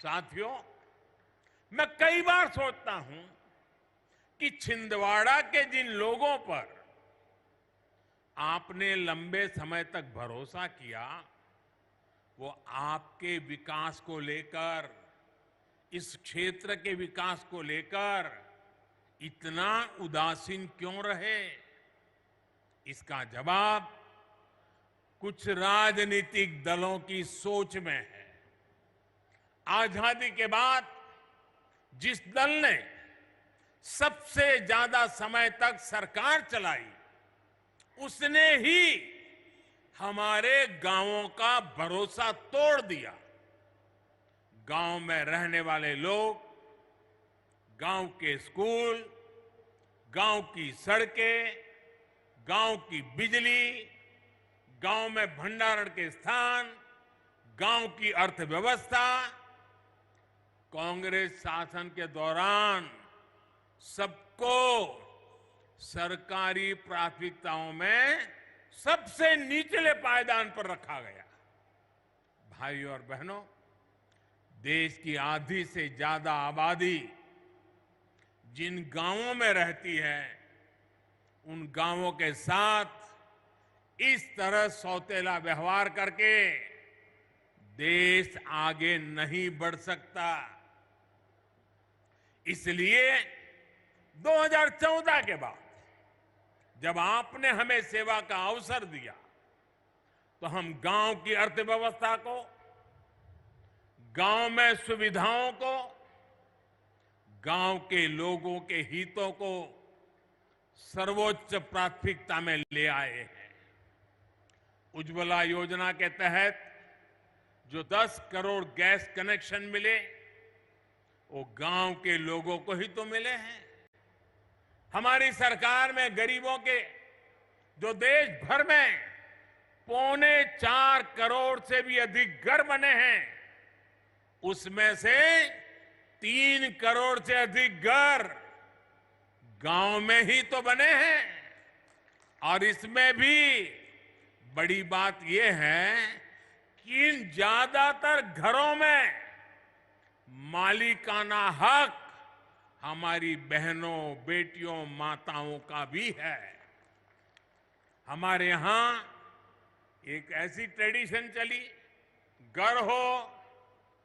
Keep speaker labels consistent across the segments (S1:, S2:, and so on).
S1: साथियों, मैं कई बार सोचता हूं कि छिंदवाड़ा के जिन लोगों पर आपने लंबे समय तक भरोसा किया, वो आपके विकास को लेकर, इस क्षेत्र के विकास को लेकर इतना उदासीन क्यों रहे? इसका जवाब कुछ राजनीतिक दलों की सोच में है। आजादी के बाद जिस दल ने सबसे ज्यादा समय तक सरकार चलाई, उसने ही हमारे गांवों का भरोसा तोड़ दिया। गांव में रहने वाले लोग, गांव के स्कूल, गांव की सड़कें, गांव की बिजली, गांव में भंडारण के स्थान, गांव की अर्थव्यवस्था, कांग्रेस शासन के दौरान सबको सरकारी प्राथमिकताओं में सबसे निचले पायदान पर रखा गया। भाइयों और बहनों, देश की आधी से ज्यादा आबादी जिन गांवों में रहती है, उन गांवों के साथ इस तरह सौतेला व्यवहार करके देश आगे नहीं बढ़ सकता। इसलिए 2014 के बाद जब आपने हमें सेवा का अवसर दिया, तो हम गांव की अर्थव्यवस्था को, गांव में सुविधाओं को, गांव के लोगों के हितों को सर्वोच्च प्राथमिकता में ले आए हैं। उज्ज्वला योजना के तहत जो 10 करोड़ गैस कनेक्शन मिले, वो गांव के लोगों को ही तो मिले हैं। हमारी सरकार में गरीबों के जो देश भर में 4.25 करोड़ से भी अधिक घर बने हैं, उसमें से 3 करोड़ से अधिक घर गांव में ही तो बने हैं। और इसमें भी बड़ी बात यह है कि इन ज्यादातर घरों में मालिकाना हक हमारी बहनों, बेटियों, माताओं का भी है। हमारे यहां एक ऐसी ट्रेडिशन चली, घर हो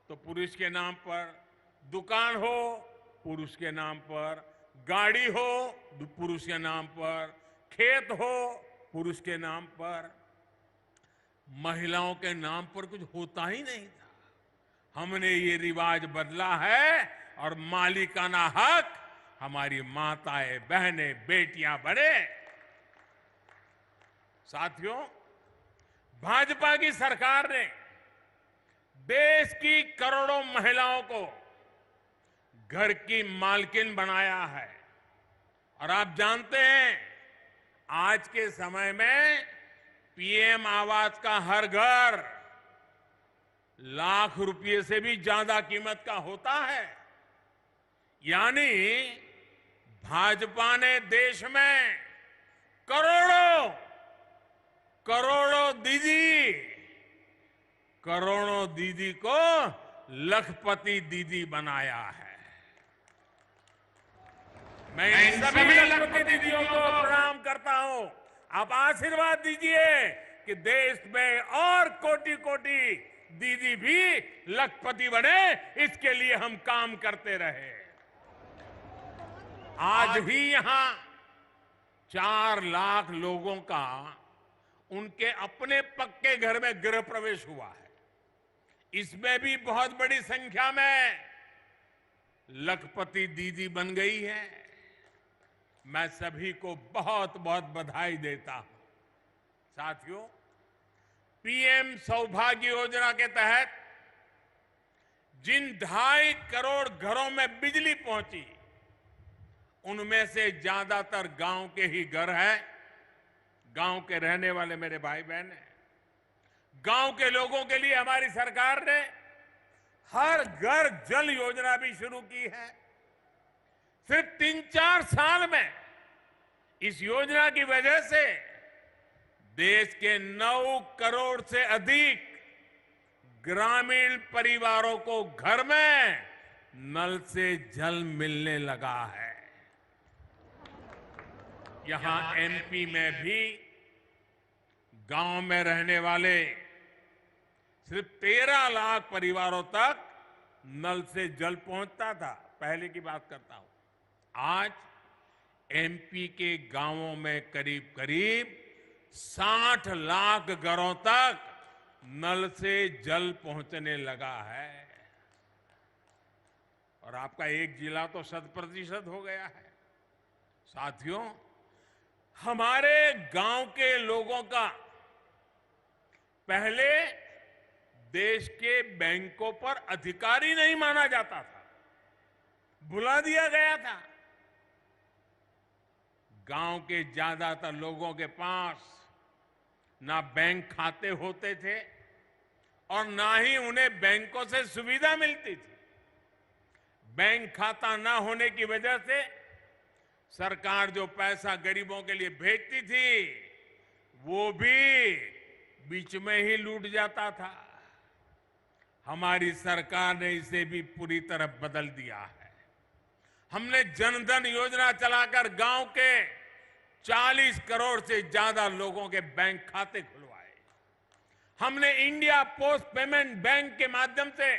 S1: तो पुरुष के नाम पर, दुकान हो पुरुष के नाम पर, गाड़ी हो पुरुष के नाम पर, खेत हो पुरुष के नाम पर, महिलाओं के नाम पर कुछ होता ही नहीं था। हमने ये रिवाज बदला है और मालिकाना हक हमारी माताएं, बहनें, बेटियां बने। साथियों, भाजपा की सरकार ने देश की करोड़ों महिलाओं को घर की मालकिन बनाया है। और आप जानते हैं, आज के समय में पीएम आवास का हर घर लाख रुपए से भी ज्यादा कीमत का होता है। यानी भाजपा ने देश में करोड़ों दीदी को लखपति दीदी बनाया है। मैं इन सभी लखपति दीदियों को प्रणाम करता हूं। आप आशीर्वाद दीजिए कि देश में और कोटि कोटि दीदी भी लखपति बने, इसके लिए हम काम करते रहे। आज ही यहां 4 लाख लोगों का उनके अपने पक्के घर में गृह प्रवेश हुआ है। इसमें भी बहुत बड़ी संख्या में लखपति दीदी बन गई है। मैं सभी को बहुत बहुत बधाई देता हूं। साथियों, पीएम सौभाग्य योजना के तहत जिन 2.5 करोड़ घरों में बिजली पहुंची, उनमें से ज्यादातर गांव के ही घर हैं। गांव के रहने वाले मेरे भाई बहन हैं। गांव के लोगों के लिए हमारी सरकार ने हर घर जल योजना भी शुरू की है। सिर्फ 3-4 साल में इस योजना की वजह से देश के 9 करोड़ से अधिक ग्रामीण परिवारों को घर में नल से जल मिलने लगा है। यहां एमपी में भी गांव में रहने वाले सिर्फ 13 लाख परिवारों तक नल से जल पहुंचता था। पहले की बात करता हूं। आज एमपी के गांवों में करीब करीब 60 लाख घरों तक नल से जल पहुंचने लगा है। और आपका एक जिला तो 100% हो गया है। साथियों, हमारे गांव के लोगों का पहले देश के बैंकों पर अधिकारी नहीं माना जाता था, भुला दिया गया था। गांव के ज्यादातर लोगों के पास ना बैंक खाते होते थे और ना ही उन्हें बैंकों से सुविधा मिलती थी। बैंक खाता ना होने की वजह से सरकार जो पैसा गरीबों के लिए भेजती थी वो भी बीच में ही लूट जाता था। हमारी सरकार ने इसे भी पूरी तरह बदल दिया है। हमने जनधन योजना चलाकर गांव के 40 करोड़ से ज्यादा लोगों के बैंक खाते खुलवाए। हमने इंडिया पोस्ट पेमेंट बैंक के माध्यम से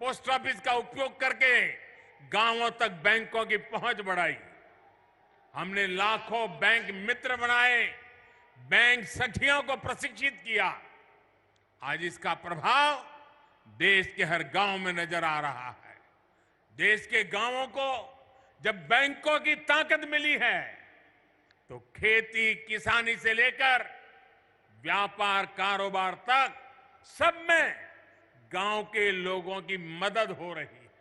S1: पोस्ट ऑफिस का उपयोग करके गांवों तक बैंकों की पहुंच बढ़ाई। हमने लाखों बैंक मित्र बनाए, बैंक सखियों को प्रशिक्षित किया। आज इसका प्रभाव देश के हर गांव में नजर आ रहा है। देश के गांवों को जब बैंकों की ताकत मिली है तो खेती किसानी से लेकर व्यापार कारोबार तक सब में गांव के लोगों की मदद हो रही है।